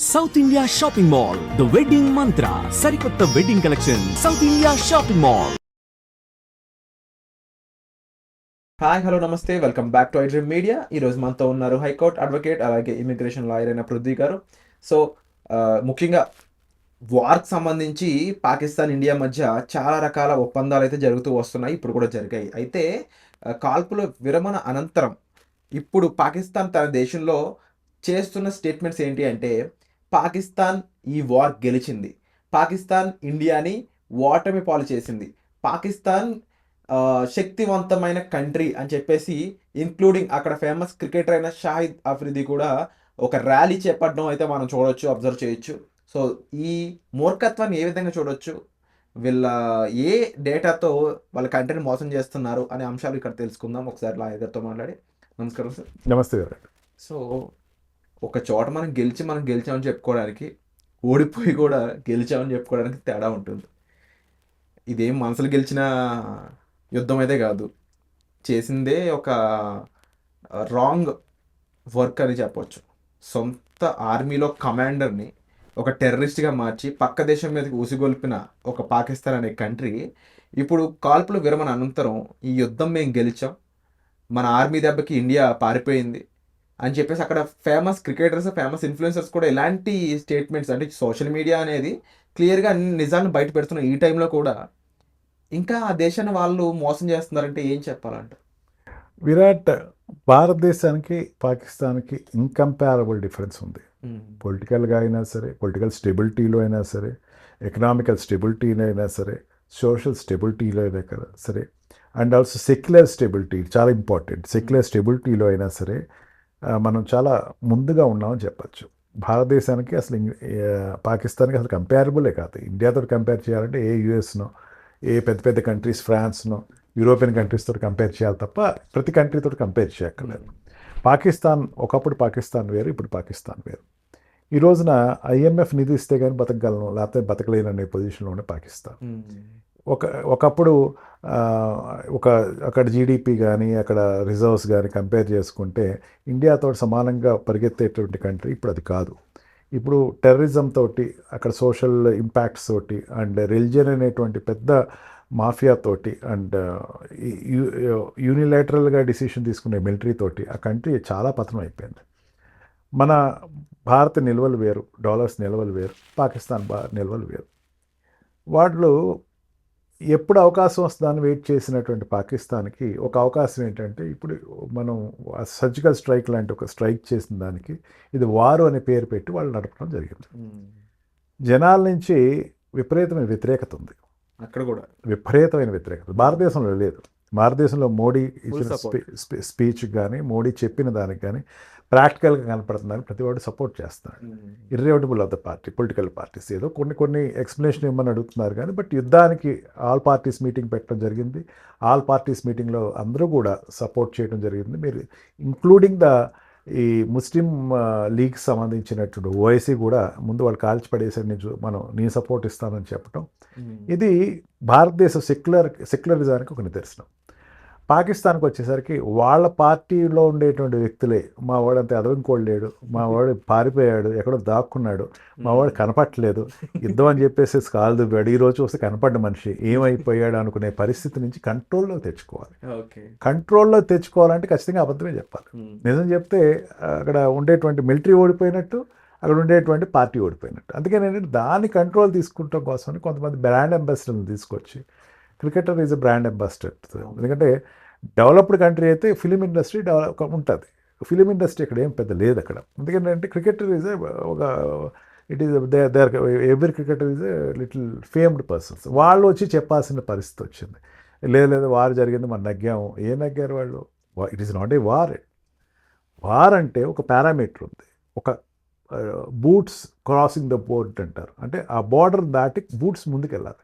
South India shopping mall the wedding Mantra సరికొత్త wedding collection South India shopping mall. Hi hello నమస్తే, welcome back to iDream media. ఈరోజు మనతో ఉన్నారు high court advocate అలాగే immigration lawyer అయిన పృథ్వీ గారు. సో ముఖ్యంగా వార్కి సంబంధించి పాకిస్తాన్ ఇండియా మధ్య చాలా రకాల ఒప్పందాలు అయితే జరుగుతూ వస్తున్నాయి, ఇప్పుడు కూడా జరిగాయి. అయితే కాల్పుల విరమణ అనంతరం ఇప్పుడు పాకిస్తాన్ తన దేశంలో చేస్తున్న స్టేట్మెంట్స్ ఏంటి అంటే, పాకిస్తాన్ ఈ వార్ గెలిచింది, పాకిస్తాన్ ఇండియాని ఓటమి పాలు చేసింది, పాకిస్తాన్ శక్తివంతమైన కంట్రీ అని చెప్పేసి, ఇంక్లూడింగ్ అక్కడ ఫేమస్ క్రికెటర్ అయిన షాహిద్ అఫ్రిది కూడా ఒక ర్యాలీ చేపట్టడం అయితే మనం చూడొచ్చు, అబ్జర్వ్ చేయొచ్చు. సో ఈ మూర్ఖత్వాన్ని ఏ విధంగా చూడొచ్చు, వీళ్ళ ఏ డేటాతో వాళ్ళ కంట్రీని మోసం చేస్తున్నారు అనే అంశాలు ఇక్కడ తెలుసుకుందాం. ఒకసారి లాయర్ గారితో మాట్లాడి. నమస్కారం సార్. నమస్తే గారు. సో ఒక చోట మనం గెలిచామని చెప్పుకోవడానికి, ఓడిపోయి కూడా గెలిచామని చెప్పుకోవడానికి తేడా ఉంటుంది. ఇదేం మనసులు గెలిచిన యుద్ధం అయితే కాదు, చేసిందే ఒక రాంగ్ వర్క్ అని చెప్పొచ్చు. సొంత ఆర్మీలో కమాండర్ని ఒక టెర్రరిస్ట్గా మార్చి పక్క దేశం మీదకి ఊసిగొల్పిన ఒక పాకిస్తాన్ అనే కంట్రీ ఇప్పుడు కాల్పుల విరమణ అనంతరం ఈ యుద్ధం మేము గెలిచాం, మన ఆర్మీ దెబ్బకి ఇండియా పారిపోయింది అని చెప్పేసి అక్కడ ఫేమస్ క్రికెటర్స్, ఫేమస్ ఇన్ఫ్లుయెన్సర్స్ కూడా ఇలాంటి స్టేట్మెంట్స్, అంటే సోషల్ మీడియా అనేది క్లియర్గా అన్ని నిజాలను బయట పెడుతున్న ఈ టైంలో కూడా ఇంకా ఆ దేశాన్ని వాళ్ళు మోసం చేస్తున్నారంటే ఏం చెప్పాలంట? విరాట్, భారతదేశానికి పాకిస్తాన్కి ఇన్కంపారబుల్ డిఫరెన్స్ ఉంది. పొలిటికల్గా అయినా సరే, పొలిటికల్ స్టెబిలిటీలో అయినా సరే, ఎకనామికల్ స్టెబిలిటీలో అయినా సరే, సోషల్ స్టెబిలిటీలో అయినా సరే, అండ్ ఆల్సో సెక్యులర్ స్టెబిలిటీ చాలా ఇంపార్టెంట్. సెక్యులర్ స్టెబిలిటీలో అయినా సరే మనం చాలా ముందుగా ఉన్నామని చెప్పచ్చు. భారతదేశానికి అసలు పాకిస్తాన్కి అసలు కంపేరబులే కాదు. ఇండియాతో కంపేర్ చేయాలంటే ఏ యుఎస్నో, ఏ పెద్ద పెద్ద కంట్రీస్, ఫ్రాన్స్నో, యూరోపియన్ కంట్రీస్తో కంపేర్ చేయాలి తప్ప ప్రతి కంట్రీతో కంపేర్ చేయక్కర్లేదు. పాకిస్తాన్ ఒకప్పుడు పాకిస్తాన్ వేరు, ఇప్పుడు పాకిస్తాన్ వేరు. ఈ రోజున ఐఎంఎఫ్ నిధి ఇస్తే కానీ బతకగలను, లేకపోతే బతకలేననే పొజిషన్లో ఉన్న పాకిస్తాన్. ఒకప్పుడు అక్కడ జీడిపి కానీ అక్కడ రిజర్వ్స్ కానీ కంపేర్ చేసుకుంటే ఇండియాతో సమానంగా పరిగెత్తేటువంటి కంట్రీ ఇప్పుడు అది కాదు. ఇప్పుడు టెర్రరిజం తోటి, అక్కడ సోషల్ ఇంపాక్ట్స్ తోటి, అండ్ రిలిజన్ అనేటువంటి పెద్ద మాఫియా తోటి, అండ్ యూనిలేటరల్గా డిసిషన్ తీసుకునే మిలిటరీ తోటి ఆ కంట్రీ చాలా పతనం అయిపోయింది. మన భారత నిల్వలు వేరు, డాలర్స్ నిల్వలు వేరు, పాకిస్తాన్ నిల్వలు వేరు. వాళ్ళు ఎప్పుడు అవకాశం వస్తుందని వెయిట్ చేసినటువంటి పాకిస్తాన్కి ఒక అవకాశం ఏంటంటే, ఇప్పుడు మనం సర్జికల్ స్ట్రైక్ లాంటి ఒక స్ట్రైక్ చేసిన దానికి ఇది వారు అనే పేరు పెట్టి వాళ్ళు నడపడం జరిగింది. జనాల నుంచి విపరీతమైన వ్యతిరేకత ఉంది, అక్కడ కూడా విపరీతమైన వ్యతిరేకత. భారతదేశంలో లేదు. భారతదేశంలో మోడీ ఇచ్చిన స్పీచ్ కానీ, మోడీ చెప్పిన దానికి కానీ ప్రాక్టికల్గా కనపడుతుందని ప్రతి వాడు సపోర్ట్ చేస్తున్నాడు. ఇర్రివటబుల్ of the party, political parties ఏదో కొన్ని ఎక్స్ప్లెనేషన్ ఇవ్వమని అడుగుతున్నారు కానీ, బట్ యుద్ధానికి ఆల్ పార్టీస్ మీటింగ్ పెట్టడం జరిగింది. ఆల్ పార్టీస్ మీటింగ్లో అందరూ కూడా సపోర్ట్ చేయడం జరిగింది. మీరు ఇంక్లూడింగ్ ఈ ముస్లిం లీగ్ సంబంధించినటువంటి ఓఐసీ కూడా ముందు వాళ్ళు కాల్చి పడేసరి నీ సపోర్ట్ ఇస్తానని చెప్పడం, ఇది భారతదేశ సెక్యులరిజానికి ఒక నిదర్శనం. పాకిస్తాన్కి వచ్చేసరికి వాళ్ళ పార్టీలో ఉండేటువంటి వ్యక్తులే, మా వాడు అంత ఎదవింకోడు లేడు, మా వాడు పారిపోయాడు, ఎక్కడో దాక్కున్నాడు, మా వాడు కనపట్టలేదు, యుద్ధం అని చెప్పేసి కాలు దుబ్బాడు, ఈ రోజు వస్తే కనపడ్డ మనిషి ఏమైపోయాడు అనుకునే పరిస్థితి నుంచి కంట్రోల్లో తెచ్చుకోవాలి. కంట్రోల్లో తెచ్చుకోవాలంటే ఖచ్చితంగా అబద్ధమే చెప్పాలి. నిజం చెప్తే అక్కడ ఉండేటువంటి మిలిటరీ ఓడిపోయినట్టు, అక్కడ ఉండేటువంటి పార్టీ ఓడిపోయినట్టు. అందుకని ఏంటంటే దాన్ని కంట్రోల్ తీసుకుంటాం కోసమని కొంతమంది బ్రాండ్ అంబాసిడర్ని తీసుకొచ్చి, cricketer is a brand ambassador. ఎందుకంటే డెవలప్డ్ కంట్రీ అయితే ఫిలిం ఇండస్ట్రీ ఉంటుంది, ఫిలిం ఇండస్ట్రీ ఇక్కడ ఏం పెద్ద లేదు అక్కడ. ఎందుకంటే cricketer is every cricketer is a little famed persons. వాళ్ళు వచ్చి చెప్పాల్సిన పరిస్థితి వచ్చింది. లేదు వార్ జరిగింది, మనం నగ్గాము. ఏ నగ్గారు వాళ్ళు? It is not a war. War అంటే ఒక పారామీటర్ ఉంది, ఒక బూట్స్ క్రాసింగ్ ద బోర్డర్ అంటారు. అంటే ఆ బార్డర్ దాటి బూట్స్ ముందుకు వెళ్ళాలి.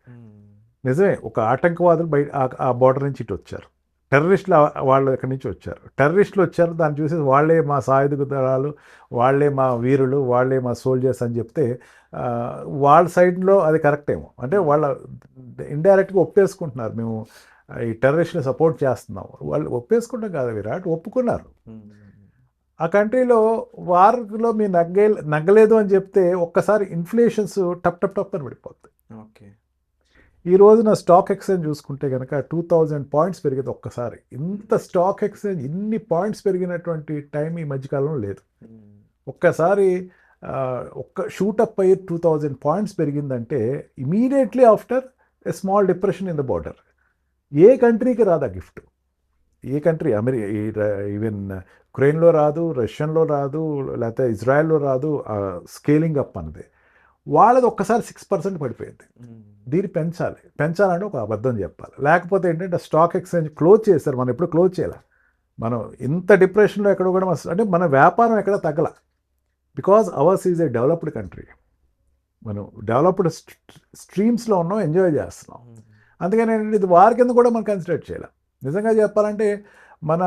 నిజమే, ఒక ఆటంకవాదులు బయట ఆ బార్డర్ నుంచి ఇటు వచ్చారు, టెర్రరిస్టులు వాళ్ళు ఎక్కడి నుంచి వచ్చారు, టెర్రరిస్టులు వచ్చారు, దాన్ని చూసి వాళ్ళే మా సాయుధ దళాలు, వాళ్ళే మా వీరులు, వాళ్ళే మా సోల్జర్స్ అని చెప్తే వాళ్ళ సైడ్లో అది కరెక్ట్ ఏమో. అంటే వాళ్ళ ఇండైరెక్ట్గా ఒప్పేసుకుంటున్నారు, మేము ఈ టెర్రరిస్టుని సపోర్ట్ చేస్తున్నాము. వాళ్ళు ఒప్పేసుకుంటాం కాదు విరాట్, ఒప్పుకున్నారు. ఆ కంట్రీలో వార్లో మీ నగ్గలేదు అని చెప్తే ఒక్కసారి ఇన్ఫ్లేషన్స్ టప్ టప్ టప్ అని పడిపోతుంది. ఓకే. ఈ రోజున స్టాక్ ఎక్స్చేంజ్ చూసుకుంటే కనుక 2000 పాయింట్స్ పెరిగింది ఒక్కసారి. ఇంత స్టాక్ ఎక్స్చేంజ్ ఇన్ని పాయింట్స్ పెరిగినటువంటి టైం ఈ మధ్యకాలంలో లేదు. ఒక్కసారి ఒక్క షూటప్ అయ్యి 2000 పాయింట్స్ పెరిగిందంటే immediately after a small depression in the border. ఏ కంట్రీకి రాదా గిఫ్ట్? ఏ కంట్రీ ఈవెన్ ఉక్రెయిన్లో రాదు, రష్యన్లో రాదు, లేకపోతే ఇజ్రాయెల్లో రాదు స్కేలింగ్ అప్ అన్నది. వాళ్ళది ఒక్కసారి 6% పడిపోయింది. దీన్ని పెంచాలంటే ఒక అబద్ధం చెప్పాలి. లేకపోతే ఏంటంటే స్టాక్ ఎక్స్చేంజ్ క్లోజ్ చేస్తారు, మనం ఎప్పుడు క్లోజ్ చేయాలి. మనం ఇంత డిప్రెషన్లో ఎక్కడ కూడా అంటే మన వ్యాపారం ఎక్కడ తగ్గల. Because ours is a developed country. మనం డెవలప్డ్ స్ట్రీమ్స్లో ఉన్నాం, ఎంజాయ్ చేస్తున్నాం. అందుకని ఏంటంటే ఇది వారి కింద కూడా మనం కన్సిడర్ చేయాలి. నిజంగా చెప్పాలంటే మన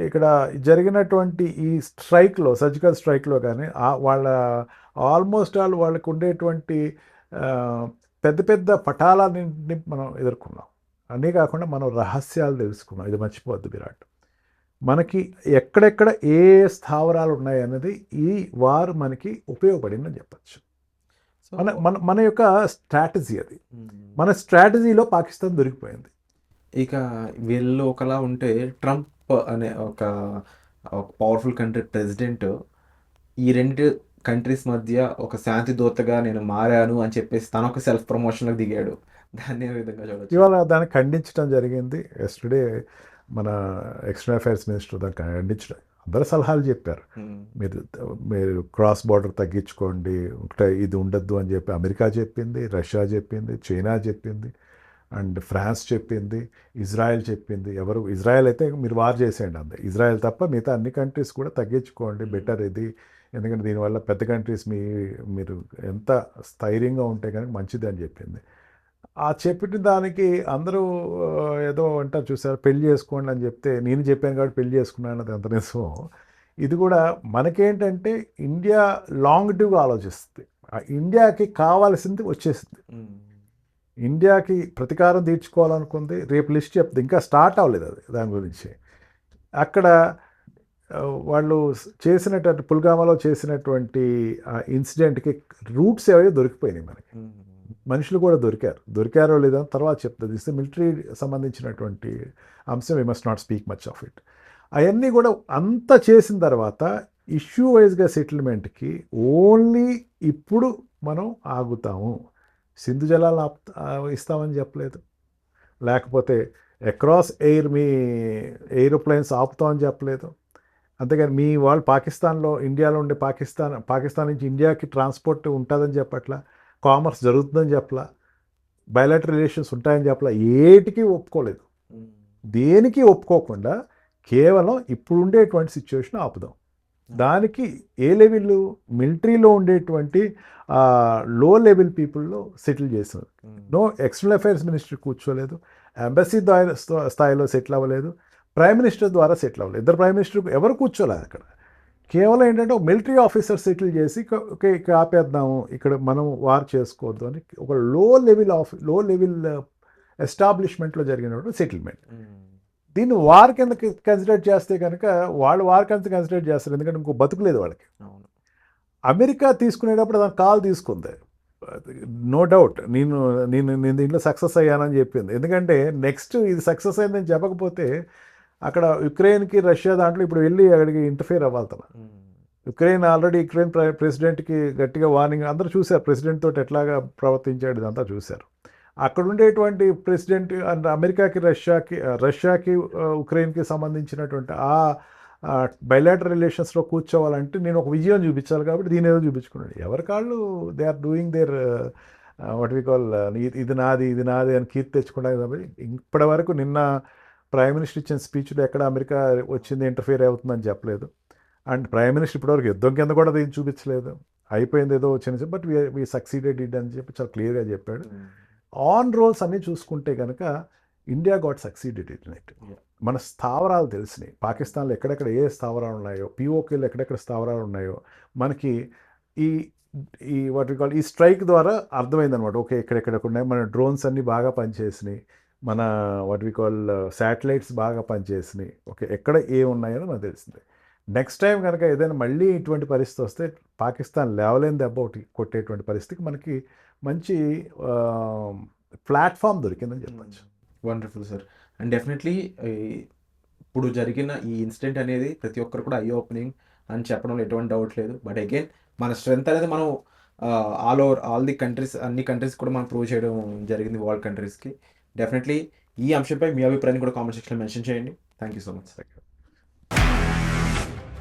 ఇక్కడ జరిగినటువంటి ఈ స్ట్రైక్లో, సర్జికల్ స్ట్రైక్లో కానీ వాళ్ళ ఆల్మోస్ట్ వాళ్ళకు ఉండేటువంటి పెద్ద పెద్ద పటాలన్నింటినీ మనం ఎదుర్కొన్నాం. అన్నీ కాకుండా మనం రహస్యాలు తెలుసుకున్నాం. ఇది మర్చిపోవద్దు విరాట్. మనకి ఎక్కడెక్కడ ఏ స్థావరాలు ఉన్నాయి అన్నది ఈ వార్ మనకి ఉపయోగపడిందని చెప్పచ్చు. మన మన మన యొక్క స్ట్రాటజీ అది. మన స్ట్రాటజీలో పాకిస్తాన్ దొరికిపోయింది. ఇక వీళ్ళు ఒకలా ఉంటే ట్రంప్ అనే ఒక పవర్ఫుల్ కంట్రీ ప్రెసిడెంట్ ఈ రెండు కంట్రీస్ మధ్య ఒక శాంతి దూతగా నేను మారాను అని చెప్పేసి తన ఒక సెల్ఫ్ ప్రమోషన్లకు దిగాడు. దాన్ని ఏ విధంగా చూడొచ్చు? ఇవాళ దాన్ని ఖండించడం జరిగింది. ఎస్టర్డే మన ఎక్స్టర్నల్ అఫైర్స్ మినిస్టర్ దాన్ని ఖండించడం, అందరు సలహాలు చెప్పారు. మీరు క్రాస్ బార్డర్ తగ్గించుకోండి, ఇది ఉండద్దు అని చెప్పి అమెరికా చెప్పింది, రష్యా చెప్పింది, చైనా చెప్పింది, అండ్ ఫ్రాన్స్ చెప్పింది, ఇజ్రాయెల్ చెప్పింది. ఇజ్రాయెల్ అయితే మీరు వార్ చేసేయండి అంతే, ఇజ్రాయెల్ తప్ప మిగతా అన్ని కంట్రీస్ కూడా తగ్గించుకోండి, బెటర్ ఇది. ఎందుకంటే దీనివల్ల పెద్ద కంట్రీస్ మీరు ఎంత స్థైర్యంగా ఉంటే కనుక మంచిది అని చెప్పింది. ఆ చెప్పిన దానికి అందరూ ఏదో అంటారు చూసారు, పెళ్లి చేసుకోండి అని చెప్తే నేను చెప్పాను కాబట్టి పెళ్లి చేసుకున్నాను అన్నది ఎంత నిజమో. ఇది కూడా మనకేంటంటే ఇండియా లాంగ్ టూగా ఆలోచిస్తుంది. ఇండియాకి కావాల్సింది వచ్చేసింది. ఇండియాకి ప్రతీకారం తీర్చుకోవాలనుకుంది. రేపు లిస్ట్ చెప్తే ఇంకా స్టార్ట్ అవ్వలేదు అది, దాని గురించి. అక్కడ వాళ్ళు చేసినటువంటి పుల్వామాలో చేసినటువంటి ఇన్సిడెంట్కి రూట్స్ ఏవో దొరికిపోయినాయి మనకి. మనుషులు కూడా దొరికారో లేదో తర్వాత చెప్తుంది. ఇస్తే మిలిటరీ సంబంధించినటువంటి అంశం, we must not speak much of it. అవన్నీ కూడా అంతా చేసిన తర్వాత ఇష్యూ వైజ్గా సెటిల్మెంట్కి ఓన్లీ ఇప్పుడు మనం ఆగుతాము. సింధు జలాలు ఇస్తామని చెప్పలేదు, లేకపోతే అక్రాస్ ఎయిర్ మీ ఏరోప్లేన్స్ ఆపుతామని చెప్పలేదు. అంతేగాని మీ వాళ్ళు పాకిస్తాన్లో, ఇండియాలో ఉండే పాకిస్తాన్ నుంచి ఇండియాకి ట్రాన్స్పోర్ట్ ఉంటుందని చెప్పట్లా, కామర్స్ జరుగుతుందని చెప్పలా, బయలాటరల్ రిలేషన్స్ ఉంటాయని చెప్పలా, ఏటికి ఒప్పుకోలేదు. దేనికి ఒప్పుకోకుండా కేవలం ఇప్పుడు ఉండేటువంటి సిచ్యువేషన్ ఆపుదాం. దానికి ఏ లెవెల్, మిలిటరీలో ఉండేటువంటి లో లెవెల్ పీపుల్లో సెటిల్ చేశారు. నో ఎక్స్టర్నల్ అఫైర్స్ మినిస్టర్ కూర్చోలేదు, ఎంబసీ స్థాయిలో సెటిల్ అవ్వలేదు, ప్రైమ్ మినిస్టర్ ద్వారా సెటిల్ అవ్వలేదు. ఇద్దరు ప్రైమ్ మినిస్టర్ ఎవరు కూర్చోలేదు అక్కడ. కేవలం ఏంటంటే ఒక మిలిటరీ ఆఫీసర్ సెటిల్ చేసి ఓకే ఇక్కడ ఆపేద్దాము, ఇక్కడ మనం వార్ చేసుకోవద్దు అని ఒక లో లెవెల్ ఎస్టాబ్లిష్మెంట్లో జరిగినటువంటి సెటిల్మెంట్. దీన్ని వార్ కింద కన్సిడర్ చేస్తే కనుక వాళ్ళు వార్ కింద కన్సిడర్ చేస్తారు, ఎందుకంటే ఇంకో బతుకులేదు వాళ్ళకి. అమెరికా తీసుకునేటప్పుడు దాని కాల్ తీసుకుంది, నో డౌట్. నేను దీంట్లో సక్సెస్ అయ్యానని చెప్పింది. ఎందుకంటే నెక్స్ట్ ఇది సక్సెస్ అయిందని చెప్పకపోతే అక్కడ యుక్రెయిన్కి రష్యా దాంట్లో ఇప్పుడు వెళ్ళి అక్కడికి ఇంటర్ఫియర్ అవ్వాలి. యుక్రెయిన్ ప్రెసిడెంట్కి గట్టిగా వార్నింగ్, అందరూ చూశారు ప్రెసిడెంట్ తోటి ఎట్లాగా ప్రవర్తించాడు, ఇదంతా చూశారు. అక్కడ ఉండేటువంటి ప్రెసిడెంట్ అండ్ అమెరికాకి రష్యాకి ఉక్రెయిన్కి సంబంధించినటువంటి ఆ బయలాటరల్ రిలేషన్స్లో కూర్చోవాలంటే నేను ఒక విజయం చూపించాలి కాబట్టి దీని ఏదో చూపించుకున్నాడు. ఎవరి కాళ్ళు they are doing their what we call ఇది నాది అని కీర్తి తెచ్చుకుంటారు. ఇప్పటి వరకు నిన్న ప్రైమ్ మినిస్టర్ ఇచ్చిన స్పీచ్లో ఎక్కడ అమెరికా వచ్చింది ఇంటర్ఫియర్ అవుతుందని చెప్పలేదు. అండ్ ప్రైమ్ మినిస్టర్ ఇప్పటివరకు యుద్ధం కింద కూడా దీన్ని చూపించలేదు, అయిపోయింది ఏదో వచ్చింది, బట్ వీ సక్సీడెడ్ ఇట్ అని చెప్పి చాలా క్లియర్గా చెప్పాడు. ఆన్ రోల్స్ అన్నీ చూసుకుంటే కనుక India got succeeded it it. మన స్థావరాలు తెలిసినాయి, పాకిస్తాన్లో ఎక్కడెక్కడ ఏ స్థావరాలు ఉన్నాయో, పిఓకేలో ఎక్కడెక్కడ స్థావరాలు ఉన్నాయో మనకి ఈ వాట్ వి కాల్ ఈ స్ట్రైక్ ద్వారా అర్థమైందనమాట. ఓకే ఎక్కడెక్కడ ఉన్నాయి, మన డ్రోన్స్ అన్నీ బాగా పనిచేసినాయి, మన వాట్ వి కాల్ శాటిలైట్స్ బాగా పనిచేసినాయి, ఓకే ఎక్కడ ఏ ఉన్నాయని మనకు తెలిసింది. నెక్స్ట్ టైం కనుక ఏదైనా మళ్ళీ ఇటువంటి పరిస్థితి వస్తే పాకిస్తాన్ లేవలేని దెబ్బ ఒకటి కొట్టేటువంటి పరిస్థితికి మనకి మంచి ప్లాట్ఫామ్ దొరికిందని చెప్పచ్చు. Wonderful sir. అండ్ డెఫినెట్లీ ఇప్పుడు జరిగిన ఈ ఇన్సిడెంట్ అనేది ప్రతి ఒక్కరు కూడా ఐ ఓపెనింగ్ అని చెప్పడంలో ఎటువంటి డౌట్ లేదు. బట్ అగైన్ మన స్ట్రెంత్ అనేది మనం ఆల్ ది కంట్రీస్, అన్ని కంట్రీస్ కూడా మనం ప్రూవ్ చేయడం జరిగింది, వరల్డ్ కంట్రీస్కి. డెఫినెట్లీ ఈ అంశంపై మీ అభిప్రాయాన్ని కూడా కామెంట్ సెక్షన్లో మెన్షన్ చేయండి. Thank you so much.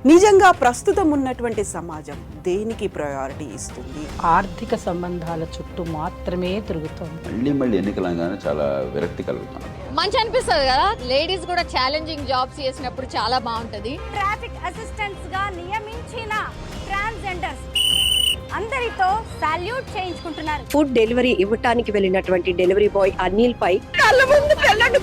నిజంగా ప్రస్తుతం ఉన్నటువంటి సమాజం దేనికి ప్రయారిటీ ఇస్తుంది? ఆర్థిక సంబంధాల చుట్టూ మాత్రమే తిరుగుతోంది. మళ్ళీ ఎన్నికలంగానే చాలా విరక్తి కలుగుతున్నాం. మంచి అనిపిస్తుంది కదా, లేడీస్ కూడా ఛాలెంజింగ్ జాబ్స్ చేసినప్పుడు చాలా బాగుంటది. ట్రాఫిక్ అసిస్టెంట్స్ గా నియమించిన ట్రాన్స్జెండర్స్ అందరితో సాల్యూట్ చేయించుకుంటున్నారు. ఫుడ్ డెలివరీ ఇవ్వటానికి వెళ్ళినటువంటి డెలివరీ బాయ్ అనిల్ పై కళ్ళ ముందు పెళ్ళండి